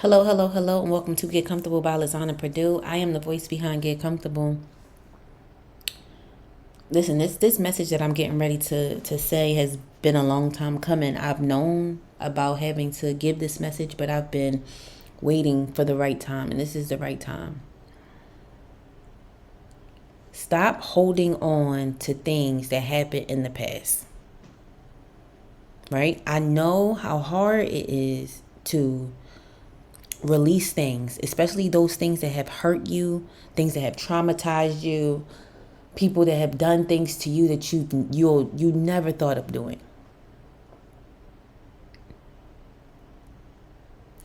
Hello, hello, hello, and welcome to Get Comfortable by Lizana-Prodeaux. I am the voice behind Get Comfortable. Listen, this message that I'm getting ready to say has been a long time coming. I've known about having to give this message, but I've been waiting for the right time, and this is the right time. Stop holding on to things that happened in the past. Right? I know how hard it is to release things, especially those things that have hurt you, things that have traumatized you, people that have done things to you that you never thought of doing.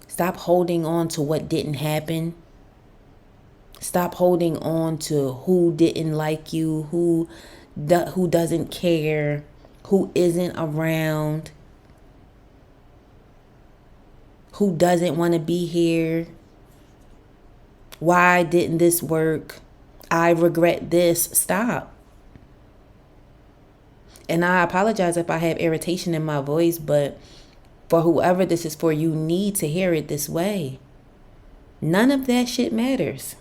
Stop holding on to what didn't happen. Stop holding on to who didn't like you, who doesn't care, who isn't around, who doesn't want to be here. Why didn't this work? I regret this. Stop. And I apologize if I have irritation in my voice, but for whoever this is for, you need to hear it this way. None of that shit matters.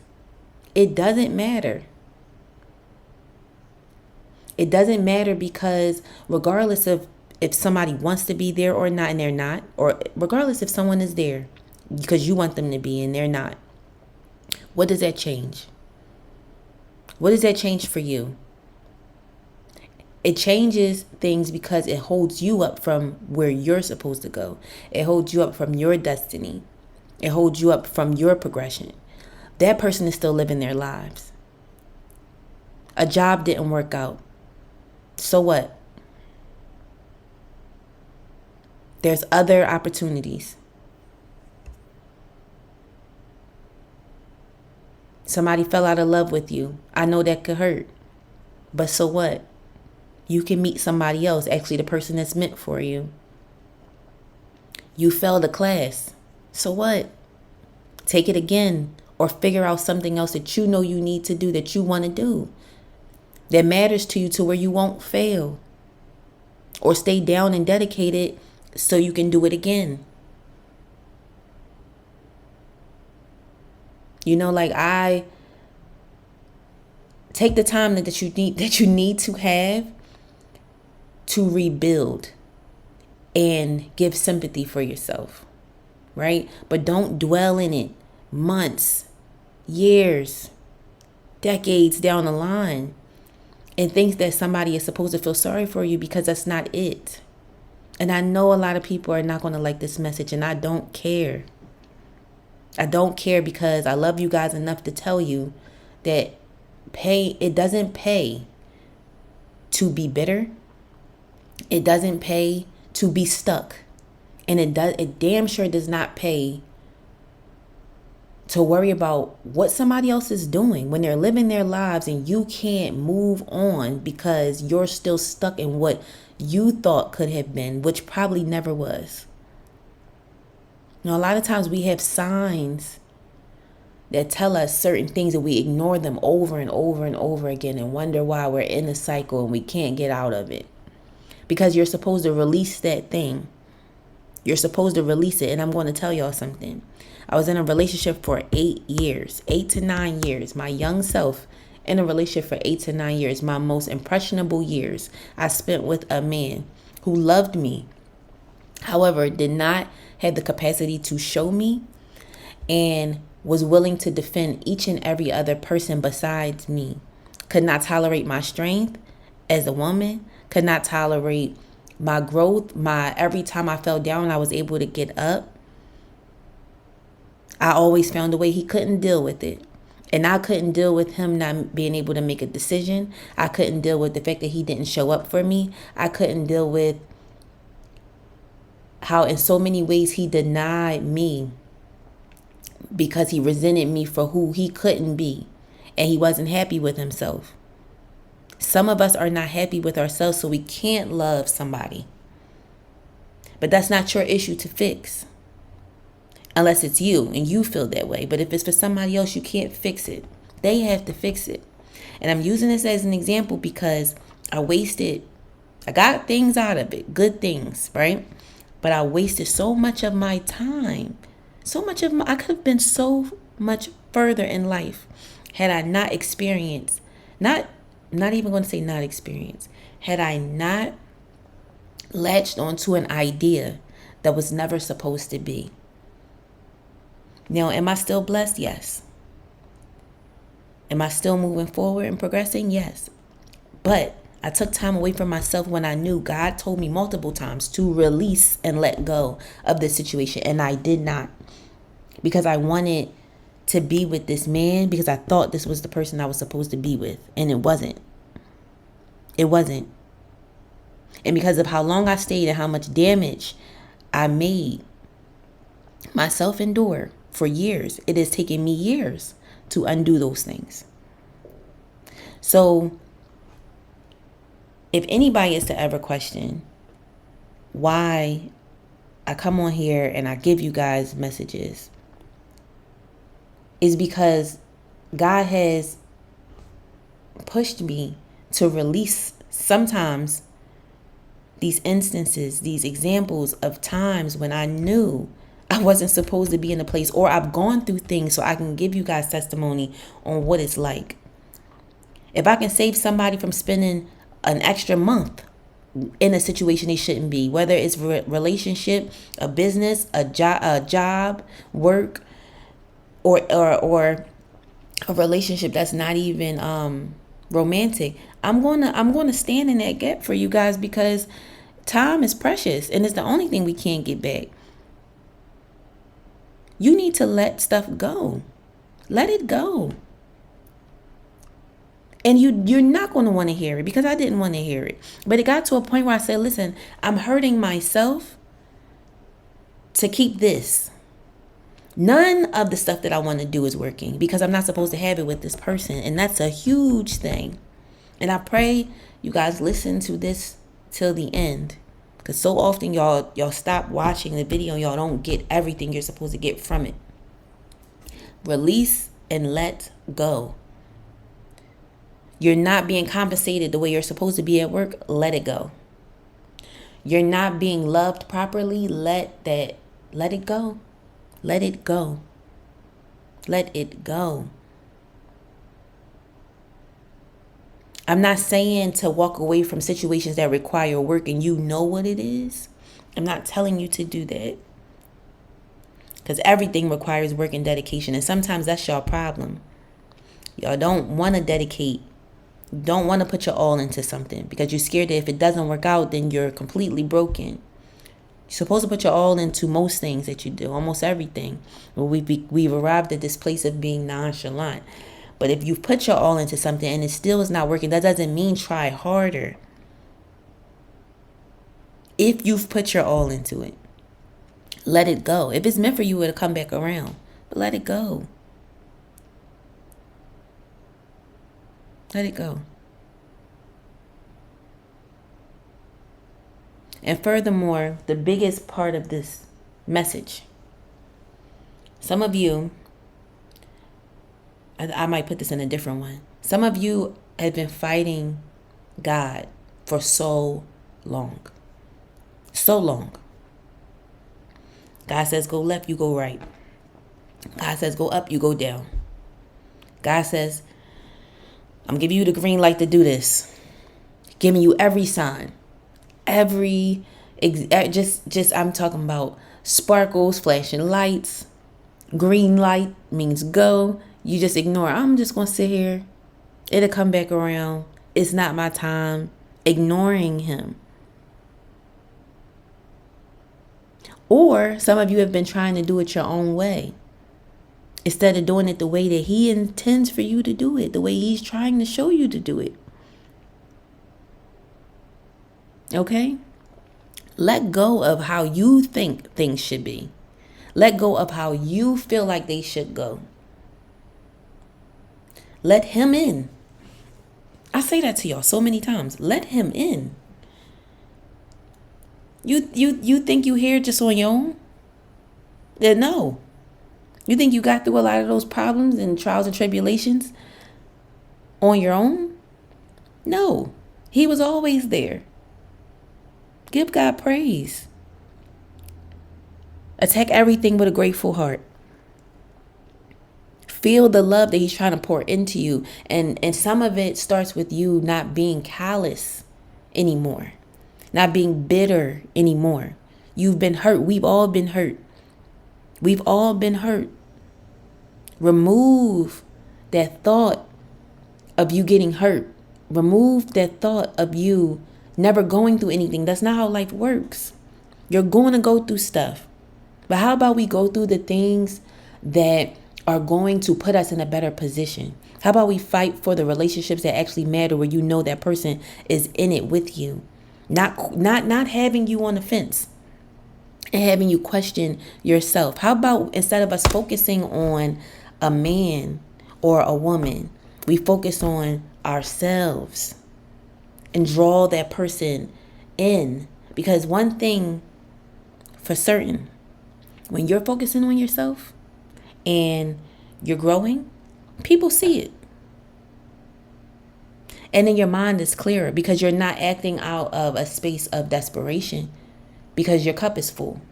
It doesn't matter. It doesn't matter because regardless of if somebody wants to be there or not and they're not, or regardless if someone is there because you want them to be and they're not, what does that change? What does that change for you? It changes things because it holds you up from where you're supposed to go. It holds you up from your destiny. It holds you up from your progression. That person is still living their lives. A job didn't work out. So what? There's other opportunities. Somebody fell out of love with you. I know that could hurt. But so what? You can meet somebody else, actually the person that's meant for you. You failed a class. So what? Take it again or figure out something else that you know you need to do, that you want to do, that matters to you to where you won't fail. Or stay down and dedicated so you can do it again. I take the time that you need to have to rebuild and give sympathy for yourself, right? But don't dwell in it months, years, decades down the line and think that somebody is supposed to feel sorry for you, because that's not it. And I know a lot of people are not going to like this message, and I don't care. I don't care because I love you guys enough to tell you that it doesn't pay to be bitter. It doesn't pay to be stuck. And it damn sure does not pay to worry about what somebody else is doing when they're living their lives and you can't move on because you're still stuck in what you thought could have been, which probably never was. A lot of times we have signs that tell us certain things and we ignore them over and over and over again and wonder why we're in a cycle and we can't get out of it. Because you're supposed to release that thing. You're supposed to release it. And I'm going to tell y'all something. I was in a relationship for 8 years, 8 to 9 years. My young self in a relationship for 8 to 9 years. My most impressionable years I spent with a man who loved me. However, did not have the capacity to show me and was willing to defend each and every other person besides me. Could not tolerate my strength as a woman. Could not tolerate my growth. Every time I fell down, I was able to get up. I always found a way. He couldn't deal with it. And I couldn't deal with him not being able to make a decision. I couldn't deal with the fact that he didn't show up for me. I couldn't deal with how in so many ways he denied me because he resented me for who he couldn't be. And he wasn't happy with himself. Some of us are not happy with ourselves, so we can't love somebody. But that's not your issue to fix. Unless it's you and you feel that way. But if it's for somebody else, you can't fix it. They have to fix it. And I'm using this as an example because I got things out of it, good things, right? But I wasted so much of my time I could have been so much further in life had I not experienced, not even going to say not experienced, had I not latched onto an idea that was never supposed to be. Now, am I still blessed? Yes. Am I still moving forward and progressing? Yes. But I took time away from myself when I knew God told me multiple times to release and let go of this situation. And I did not, because I wanted to be with this man, because I thought this was the person I was supposed to be with. And it wasn't. It wasn't. And because of how long I stayed and how much damage I made myself endure for years, it has taken me years to undo those things. So if anybody is to ever question why I come on here and I give you guys messages, is because God has pushed me to release sometimes these instances, these examples of times when I knew I wasn't supposed to be in a place, or I've gone through things so I can give you guys testimony on what it's like. If I can save somebody from spending an extra month in a situation they shouldn't be, whether it's relationship, a business, a job, work, or a relationship that's not even romantic, I'm gonna stand in that gap for you guys, because time is precious and it's the only thing we can't get back. You need to let stuff go. Let it go. And you're not going to want to hear it, because I didn't want to hear it. But it got to a point where I said, listen, I'm hurting myself to keep this. None of the stuff that I want to do is working, because I'm not supposed to have it with this person. And that's a huge thing. And I pray you guys listen to this till the end, because so often y'all stop watching the video and y'all don't get everything you're supposed to get from it. Release and let go. You're not being compensated the way you're supposed to be at work. Let it go. You're not being loved properly. Let it go. Let it go. Let it go. I'm not saying to walk away from situations that require work and you know what it is. I'm not telling you to do that, because everything requires work and dedication. And sometimes that's your problem. Y'all don't want to dedicate. Don't want to put your all into something because you're scared that if it doesn't work out, then you're completely broken. You're supposed to put your all into most things that you do, almost everything. Well, we've arrived at this place of being nonchalant. But if you've put your all into something and it still is not working, that doesn't mean try harder. If you've put your all into it, let it go. If it's meant for you, it'll come back around. But let it go. Let it go. And furthermore, the biggest part of this message, some of you, I might put this in a different one. Some of you have been fighting God for so long. So long. God says go left, you go right. God says go up, you go down. God says, I'm giving you the green light to do this. Giving you every sign. I'm talking about sparkles, flashing lights. Green light means go. You just ignore. I'm just going to sit here. It'll come back around. It's not my time. Ignoring him. Or some of you have been trying to do it your own way, instead of doing it the way that he intends for you to do it, the way he's trying to show you to do it. Okay? Let go of how you think things should be. Let go of how you feel like they should go. Let him in. I say that to y'all so many times. Let him in. You think you here just on your own? No. You think you got through a lot of those problems and trials and tribulations on your own? No. He was always there. Give God praise. Attack everything with a grateful heart. Feel the love that he's trying to pour into you. And some of it starts with you not being callous anymore. Not being bitter anymore. You've been hurt. We've all been hurt. We've all been hurt. Remove that thought of you getting hurt. Remove that thought of you never going through anything. That's not how life works. You're going to go through stuff. But how about we go through the things that are going to put us in a better position? How about we fight for the relationships that actually matter, where you know that person is in it with you? Not having you on the fence and having you question yourself. How about instead of us focusing on a man or a woman, we focus on ourselves and draw that person in? Because one thing for certain, when you're focusing on yourself and you're growing, people see it. And then your mind is clearer because you're not acting out of a space of desperation, because your cup is full.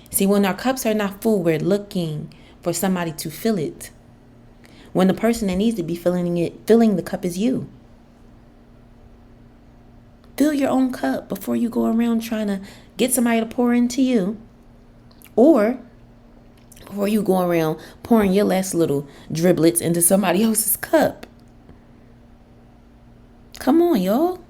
See, when our cups are not full, we're looking for somebody to fill it. When the person that needs to be filling the cup is you. Fill your own cup before you go around trying to get somebody to pour into you. Or before you go around pouring your last little driblets into somebody else's cup. Come on, y'all.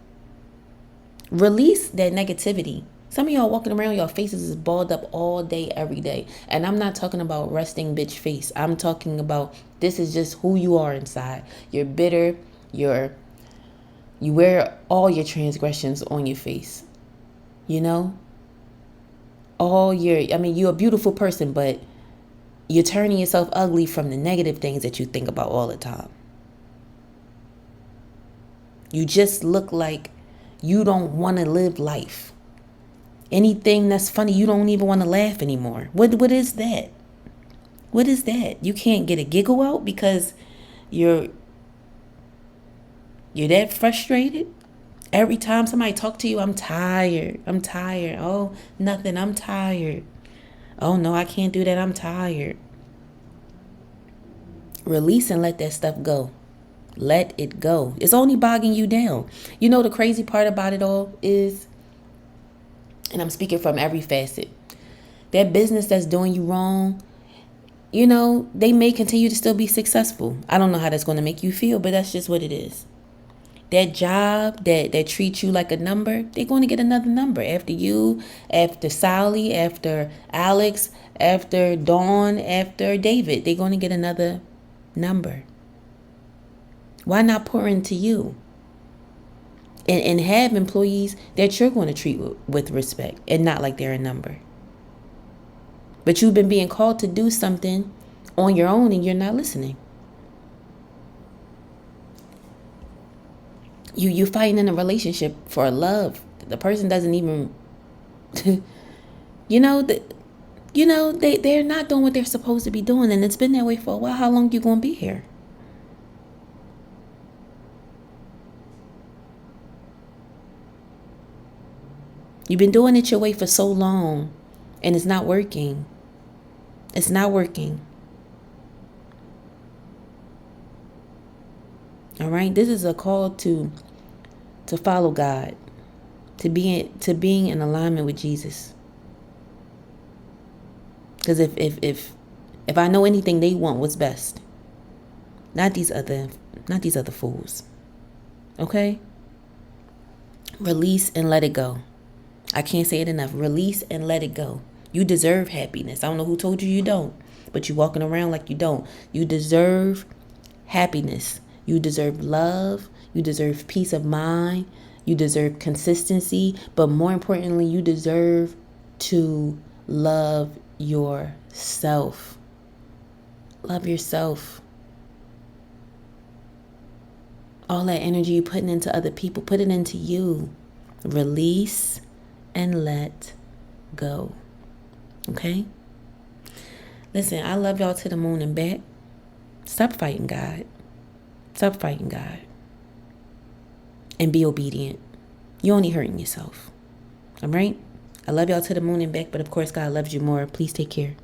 Release that negativity. Some of y'all walking around, your faces is balled up all day, every day. And I'm not talking about resting bitch face. I'm talking about this is just who you are inside. You're bitter. You wear all your transgressions on your face. You know? You're a beautiful person, but you're turning yourself ugly from the negative things that you think about all the time. You just look like you don't want to live life. Anything that's funny, you don't even want to laugh anymore. What is that? What is that? You can't get a giggle out because you're that frustrated? Every time somebody talk to you, I'm tired. Oh, nothing, I'm tired. Oh no, I can't do that, I'm tired. Release and let that stuff go. Let it go. It's only bogging you down. You know, the crazy part about it all is, and I'm speaking from every facet, that business that's doing you wrong, you know, they may continue to still be successful. I don't know how that's going to make you feel, but that's just what it is. That job that treats you like a number, they're going to get another number after you, after Sally, after Alex, after Dawn, after David. They're going to get another number. Why not pour into you? And have employees that you're going to treat with respect and not like they're a number. But you've been being called to do something on your own and you're not listening. You're fighting in a relationship for love. The person doesn't even, they're not doing what they're supposed to be doing. And it's been that way for a while. How long you going to be here? You've been doing it your way for so long and it's not working. It's not working. All right. This is a call to follow God, to being in alignment with Jesus. Because if I know anything, they want what's best. Not these other fools. Okay? Release and let it go. I can't say it enough. Release and let it go. You deserve happiness. I don't know who told you you don't, but you're walking around like you don't. You deserve happiness. You deserve love. You deserve peace of mind. You deserve consistency. But more importantly, you deserve to love yourself. Love yourself. All that energy you're putting into other people, put it into you. Release and let go. Okay? Listen, I love y'all to the moon and back. Stop fighting God. Stop fighting God. And be obedient. You're only hurting yourself. All right? I love y'all to the moon and back, but of course, God loves you more. Please take care.